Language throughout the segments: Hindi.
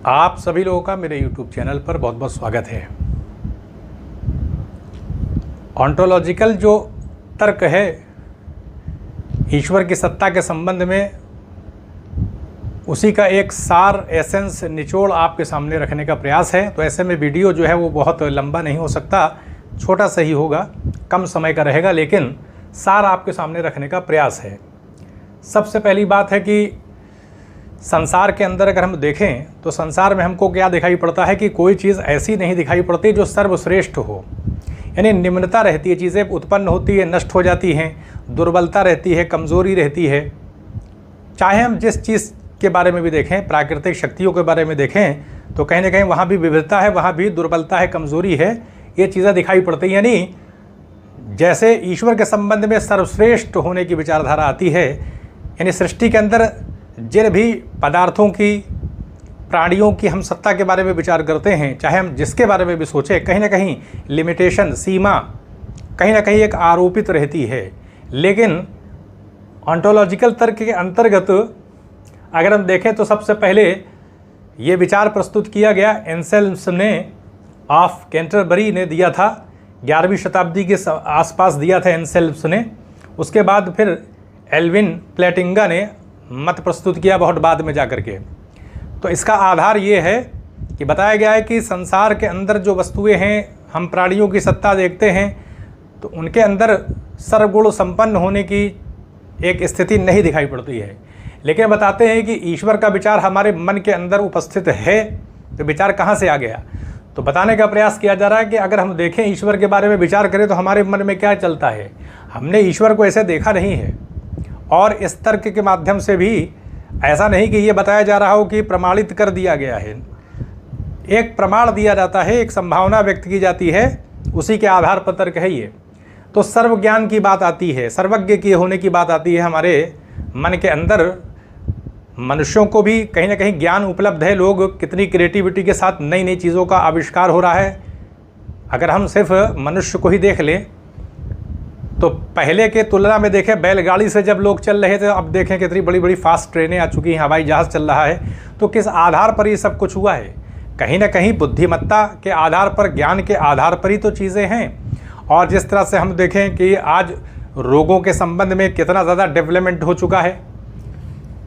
आप सभी लोगों का मेरे YouTube चैनल पर बहुत बहुत स्वागत है। ऑन्टोलॉजिकल जो तर्क है ईश्वर की सत्ता के संबंध में, उसी का एक सार एसेंस निचोड़ आपके सामने रखने का प्रयास है। तो ऐसे में वीडियो जो है वो बहुत लंबा नहीं हो सकता, छोटा सा ही होगा, कम समय का रहेगा, लेकिन सार आपके सामने रखने का प्रयास है। सबसे पहली बात है कि संसार के अंदर अगर हम देखें तो संसार में हमको क्या दिखाई पड़ता है कि कोई चीज़ ऐसी नहीं दिखाई पड़ती जो सर्वश्रेष्ठ हो। यानी निम्नता रहती है, चीज़ें उत्पन्न होती है, नष्ट हो जाती हैं, दुर्बलता रहती है, कमज़ोरी रहती है। चाहे हम जिस चीज़ के बारे में भी देखें, प्राकृतिक शक्तियों के बारे में देखें, तो कहीं ना कहीं वहाँ भी विविधता है, वहाँ भी दुर्बलता है, कमज़ोरी है, ये चीज़ें दिखाई पड़ती हैं। यानी जैसे ईश्वर के संबंध में सर्वश्रेष्ठ होने की विचारधारा आती है, यानी सृष्टि के अंदर जिन भी पदार्थों की, प्राणियों की हम सत्ता के बारे में विचार करते हैं, चाहे हम जिसके बारे में भी सोचें, कहीं ना कहीं लिमिटेशन, सीमा कहीं ना कहीं एक आरोपित रहती है। लेकिन ऑन्टोलॉजिकल तर्क के अंतर्गत अगर हम देखें तो सबसे पहले ये विचार प्रस्तुत किया गया एंसेल्म्स ने ऑफ कैंटरबरी ने दिया था, 11वीं शताब्दी के आसपास दिया था एंसेल्म्स ने। उसके बाद फिर एल्विन प्लेटिंगा ने मत प्रस्तुत किया बहुत बाद में जाकर के। तो इसका आधार ये है कि बताया गया है कि संसार के अंदर जो वस्तुएं हैं, हम प्राणियों की सत्ता देखते हैं तो उनके अंदर सर्वगुण संपन्न होने की एक स्थिति नहीं दिखाई पड़ती है। लेकिन बताते हैं कि ईश्वर का विचार हमारे मन के अंदर उपस्थित है। तो विचार कहाँ से आ गया, तो बताने का प्रयास किया जा रहा है कि अगर हम देखें ईश्वर के बारे में विचार करें तो हमारे मन में क्या चलता है। हमने ईश्वर को ऐसे देखा नहीं है, और इस तर्क के माध्यम से भी ऐसा नहीं कि ये बताया जा रहा हो कि प्रमाणित कर दिया गया है। एक प्रमाण दिया जाता है, एक संभावना व्यक्त की जाती है, उसी के आधार पर तर्क है ये। तो सर्वज्ञान की बात आती है, सर्वज्ञ की होने की बात आती है। हमारे मन के अंदर मनुष्यों को भी कहीं ना कहीं ज्ञान उपलब्ध है। लोग कितनी क्रिएटिविटी के साथ नई नई चीज़ों का आविष्कार हो रहा है। अगर हम सिर्फ मनुष्य को ही देख लें तो पहले के तुलना में देखें, बैलगाड़ी से जब लोग चल रहे थे, अब देखें कितनी बड़ी बड़ी फास्ट ट्रेनें आ चुकी हैं, हवाई जहाज़ चल रहा है। तो किस आधार पर ये सब कुछ हुआ है? कहीं ना कहीं बुद्धिमत्ता के आधार पर, ज्ञान के आधार पर ही तो चीज़ें हैं। और जिस तरह से हम देखें कि आज रोगों के संबंध में कितना ज़्यादा डेवलपमेंट हो चुका है,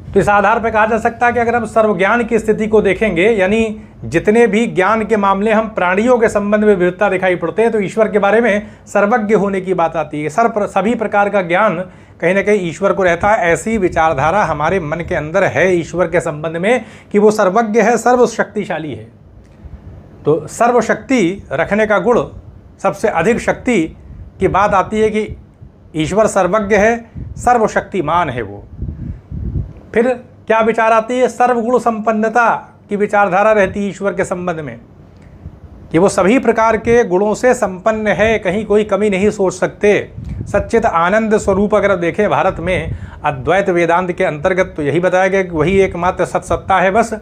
तो इस आधार पर कहा जा सकता है कि अगर हम सर्वज्ञान की स्थिति को देखेंगे, यानी जितने भी ज्ञान के मामले हम प्राणियों के संबंध में विविधता दिखाई पड़ते हैं, तो ईश्वर के बारे में सर्वज्ञ होने की बात आती है। सभी प्रकार का ज्ञान कहीं ना कहीं ईश्वर को रहता है। ऐसी विचारधारा हमारे मन के अंदर है ईश्वर के संबंध में कि वो सर्वज्ञ है, सर्वशक्तिशाली है। तो सर्वशक्ति रखने का गुण, सबसे अधिक शक्ति की बात आती है कि ईश्वर सर्वज्ञ है, सर्वशक्तिमान है वो। फिर क्या विचार आती है? सर्वगुण संपन्नता की विचारधारा रहती है ईश्वर के संबंध में कि वो सभी प्रकार के गुणों से संपन्न है, कहीं कोई कमी नहीं सोच सकते। सच्चित आनंद स्वरूप अगर देखें भारत में अद्वैत वेदांत के अंतर्गत, तो यही बताया गया कि वही एकमात्र सत्सत्ता है बस।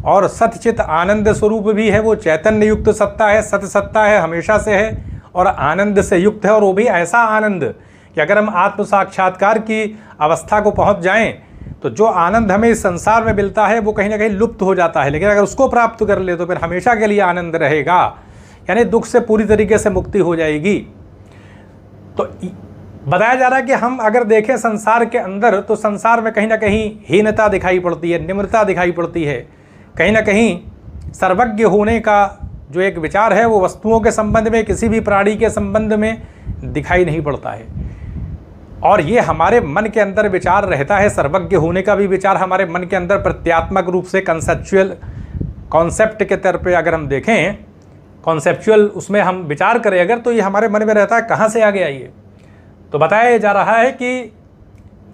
और सच्चित आनंद स्वरूप भी है, वो चैतन्य युक्त सत्ता है, सत सत्ता है, हमेशा से है और आनंद से युक्त है। और वो भी ऐसा आनंद कि अगर हम आत्म साक्षात्कार की अवस्था को पहुँच जाएँ तो जो आनंद हमें इस संसार में मिलता है वो कहीं ना कहीं लुप्त हो जाता है, लेकिन अगर उसको प्राप्त कर ले तो फिर हमेशा के लिए आनंद रहेगा, यानी दुख से पूरी तरीके से मुक्ति हो जाएगी। तो बताया जा रहा है कि हम अगर देखें संसार के अंदर, तो संसार में कहीं ना कहीं हीनता दिखाई पड़ती है, निम्रता दिखाई पड़ती है। कहीं ना कहीं सर्वज्ञ होने का जो एक विचार है वो वस्तुओं के संबंध में, किसी भी प्राणी के संबंध में दिखाई नहीं पड़ता है। और ये हमारे मन के अंदर विचार रहता है। सर्वज्ञ होने का भी विचार हमारे मन के अंदर प्रत्यात्मक रूप से कंसेप्चुअल कॉन्सेप्ट के तौर पे अगर हम देखें, कॉन्सेप्चुअल उसमें हम विचार करें अगर, तो ये हमारे मन में रहता है। कहाँ से आ गया ये? तो बताया जा रहा है कि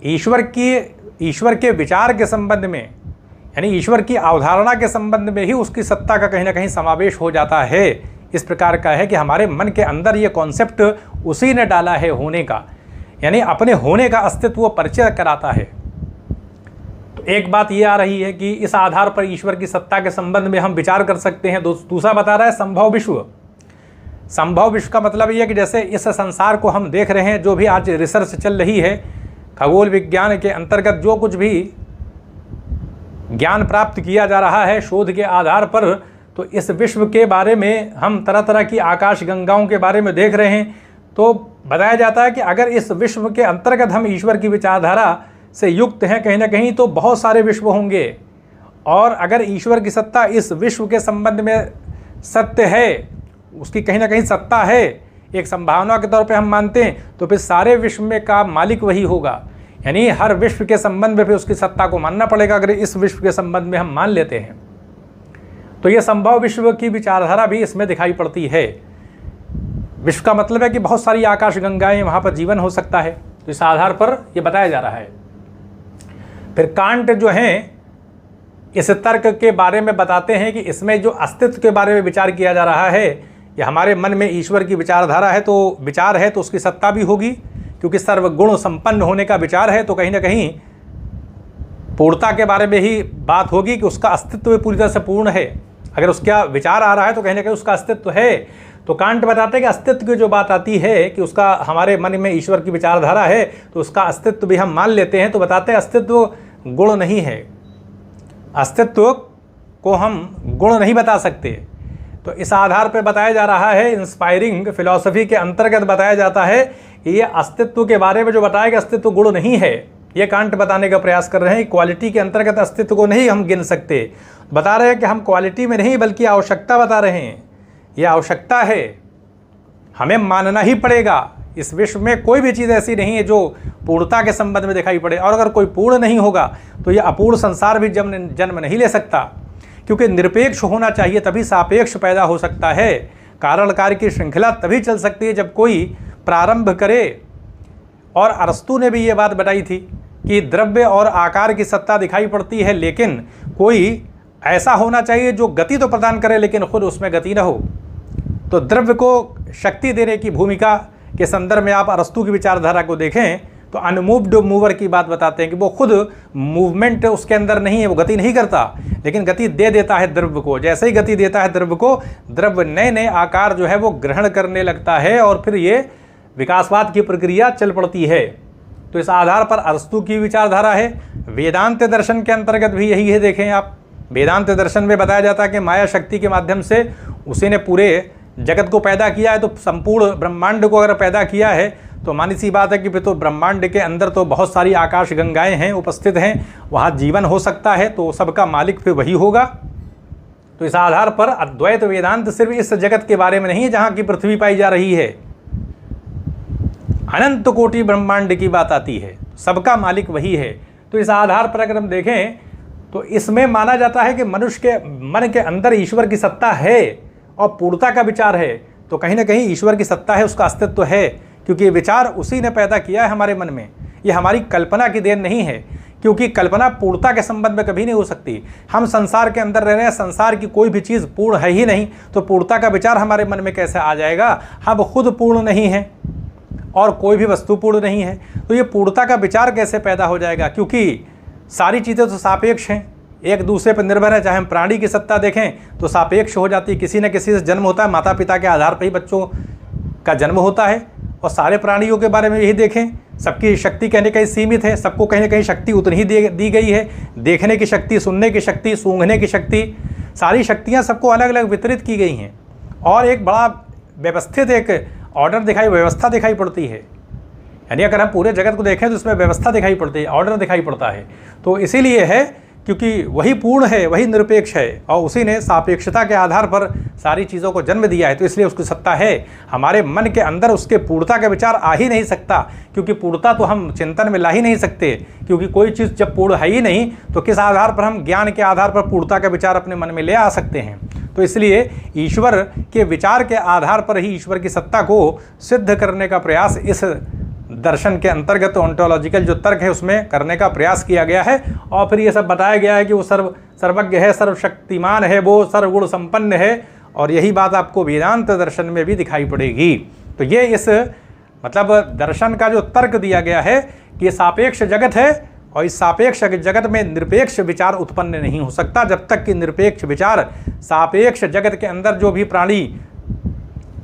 ईश्वर के विचार के संबंध में, यानी ईश्वर की अवधारणा के संबंध में ही उसकी सत्ता का कहीं ना कहीं समावेश हो जाता है। इस प्रकार का है कि हमारे मन के अंदर ये कॉन्सेप्ट उसी ने डाला है होने का, यानी अपने होने का अस्तित्व वो परिचय कराता है। तो एक बात ये आ रही है कि इस आधार पर ईश्वर की सत्ता के संबंध में हम विचार कर सकते हैं। दूसरा बता रहा है संभव विश्व। संभव विश्व का मतलब ये है कि जैसे इस संसार को हम देख रहे हैं, जो भी आज रिसर्च चल रही है खगोल विज्ञान के अंतर्गत, जो कुछ भी ज्ञान प्राप्त किया जा रहा है शोध के आधार पर, तो इस विश्व के बारे में हम तरह तरह की आकाश गंगाओं के बारे में देख रहे हैं। तो बताया जाता है कि अगर इस विश्व के अंतर्गत हम ईश्वर की विचारधारा से युक्त हैं कहीं ना कहीं, तो बहुत सारे विश्व होंगे, और अगर ईश्वर की सत्ता इस विश्व के संबंध में सत्य है, उसकी कहीं ना कहीं सत्ता है, एक संभावना के तौर पे हम मानते हैं, तो फिर सारे विश्व में का मालिक वही होगा। यानी हर विश्व के संबंध में फिर उसकी सत्ता को मानना पड़ेगा। अगर इस विश्व के संबंध में हम मान लेते हैं तो ये संभव विश्व की विचारधारा भी इसमें दिखाई पड़ती है। विश्व का मतलब है कि बहुत सारी आकाश गंगाएं, वहाँ पर जीवन हो सकता है, तो इस आधार पर ये बताया जा रहा है। फिर कांट जो हैं इस तर्क के बारे में बताते हैं कि इसमें जो अस्तित्व के बारे में विचार किया जा रहा है, ये हमारे मन में ईश्वर की विचारधारा है, तो विचार है तो उसकी सत्ता भी होगी, क्योंकि सर्वगुण संपन्न होने का विचार है, तो कहीं ना कहीं पूर्णता के बारे में ही बात होगी कि उसका अस्तित्व पूरी तरह से पूर्ण है। अगर उसका विचार आ रहा है तो कहीं ना कहीं उसका अस्तित्व है। तो कांट बताते हैं कि अस्तित्व की जो बात आती है कि उसका हमारे मन में ईश्वर की विचारधारा है, तो उसका अस्तित्व भी हम मान लेते हैं। तो बताते हैं अस्तित्व गुण नहीं है, अस्तित्व को हम गुण नहीं बता सकते। तो इस आधार पर बताया जा रहा है, इंस्पायरिंग फिलॉसफी के अंतर्गत बताया जाता है कि ये अस्तित्व के बारे में जो बताया कि अस्तित्व गुण नहीं है, ये कांट बताने का प्रयास कर रहे हैं। क्वालिटी के अंतर्गत अस्तित्व को नहीं हम गिन सकते। बता रहे हैं कि हम क्वालिटी में नहीं बल्कि आवश्यकता बता रहे हैं। यह आवश्यकता है, हमें मानना ही पड़ेगा। इस विश्व में कोई भी चीज़ ऐसी नहीं है जो पूर्णता के संबंध में दिखाई पड़े, और अगर कोई पूर्ण नहीं होगा तो यह अपूर्ण संसार भी जन्म नहीं ले सकता, क्योंकि निरपेक्ष होना चाहिए, तभी सापेक्ष पैदा हो सकता है। कारण कार्य की श्रृंखला तभी चल सकती है जब कोई प्रारंभ करे। और अरस्तु ने भी ये बात बताई थी कि द्रव्य और आकार की सत्ता दिखाई पड़ती है, लेकिन कोई ऐसा होना चाहिए जो गति तो प्रदान करे लेकिन खुद उसमें गति न हो। तो द्रव्य को शक्ति देने की भूमिका के संदर्भ में आप अरस्तु की विचारधारा को देखें तो अनमूव्ड मूवर की बात बताते हैं कि वो खुद मूवमेंट उसके अंदर नहीं है, वो गति नहीं करता, लेकिन गति दे देता है द्रव्य को। जैसे ही गति देता है द्रव्य को, द्रव्य नए नए आकार जो है वो ग्रहण करने लगता है, और फिर ये विकासवाद की प्रक्रिया चल पड़ती है। तो इस आधार पर अरस्तु की विचारधारा है। वेदांत दर्शन के अंतर्गत भी यही है। देखें आप, वेदांत दर्शन में बताया जाता है कि माया शक्ति के माध्यम से उसी ने पूरे जगत को पैदा किया है। तो संपूर्ण ब्रह्मांड को अगर पैदा किया है तो मानी सी बात है कि फिर तो ब्रह्मांड के अंदर तो बहुत सारी आकाश गंगाएं हैं, उपस्थित हैं, वहाँ जीवन हो सकता है, तो सबका मालिक फिर वही होगा। तो इस आधार पर अद्वैत वेदांत सिर्फ इस जगत के बारे में नहीं है जहाँ की पृथ्वी पाई जा रही है, अनंत कोटि ब्रह्मांड की बात आती है, सबका मालिक वही है। तो इस आधार पर अगर हम देखें तो इसमें माना जाता है कि मनुष्य के मन के अंदर ईश्वर की सत्ता है और पूर्णता का विचार है। तो कहीं ना कहीं ईश्वर की सत्ता है, उसका अस्तित्व है, क्योंकि ये विचार उसी ने पैदा किया है हमारे मन में। ये हमारी कल्पना की देन नहीं है, क्योंकि कल्पना पूर्णता के संबंध में कभी नहीं हो सकती। हम संसार के अंदर रह रहे हैं, संसार की कोई भी चीज़ पूर्ण है ही नहीं, तो पूर्णता का विचार हमारे मन में कैसे आ जाएगा। हम खुद पूर्ण नहीं हैं और कोई भी वस्तु पूर्ण नहीं है, तो ये पूर्णता का विचार कैसे पैदा हो जाएगा, क्योंकि सारी चीज़ें तो सापेक्ष हैं, एक दूसरे पर निर्भर है। चाहे हम प्राणी की सत्ता देखें तो सापेक्ष हो जाती है, किसी न किसी से जन्म होता है, माता पिता के आधार पर ही बच्चों का जन्म होता है। और सारे प्राणियों के बारे में यही देखें, सबकी शक्ति कहीं ना कहीं सीमित है, सबको कहीं ना कहीं शक्ति उतनी ही दी गई है। देखने की शक्ति, सुनने की शक्ति, सूंघने की शक्ति, सारी शक्तियाँ सबको अलग अलग वितरित की गई हैं, और एक बड़ा व्यवस्थित एक ऑर्डर व्यवस्था दिखाई पड़ती है। यानी अगर हम पूरे जगत को देखें तो इसमें व्यवस्था दिखाई पड़ती है, ऑर्डर दिखाई पड़ता है। तो इसीलिए है क्योंकि वही पूर्ण है, वही निरपेक्ष है, और उसी ने सापेक्षता के आधार पर सारी चीज़ों को जन्म दिया है, तो इसलिए उसकी सत्ता है। हमारे मन के अंदर उसके पूर्णता का विचार आ ही नहीं सकता, क्योंकि पूर्णता तो हम चिंतन में ला ही नहीं सकते, क्योंकि कोई चीज़ जब पूर्ण है ही नहीं तो किस आधार पर हम ज्ञान के आधार पर पूर्णता का विचार अपने मन में ले आ सकते हैं। तो इसलिए ईश्वर के विचार के आधार पर ही ईश्वर की सत्ता को सिद्ध करने का प्रयास इस दर्शन के अंतर्गत ओंटोलॉजिकल जो तर्क है उसमें करने का प्रयास किया गया है। और फिर ये सब बताया गया है कि वो सर्वज्ञ है, सर्वशक्तिमान है, वो सर्वगुण संपन्न है, और यही बात आपको वेदांत दर्शन में भी दिखाई पड़ेगी। तो ये इस मतलब दर्शन का जो तर्क दिया गया है कि ये सापेक्ष जगत है, और इस सापेक्ष जगत में निरपेक्ष विचार उत्पन्न नहीं हो सकता जब तक कि निरपेक्ष विचार सापेक्ष जगत के अंदर जो भी प्राणी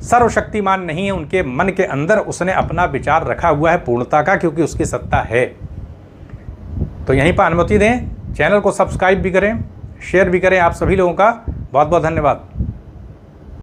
सर्वशक्तिमान नहीं है उनके मन के अंदर उसने अपना विचार रखा हुआ है पूर्णता का, क्योंकि उसकी सत्ता है। तो यहीं पर अनुमति दें। चैनल को सब्सक्राइब भी करें, शेयर भी करें। आप सभी लोगों का बहुत बहुत धन्यवाद।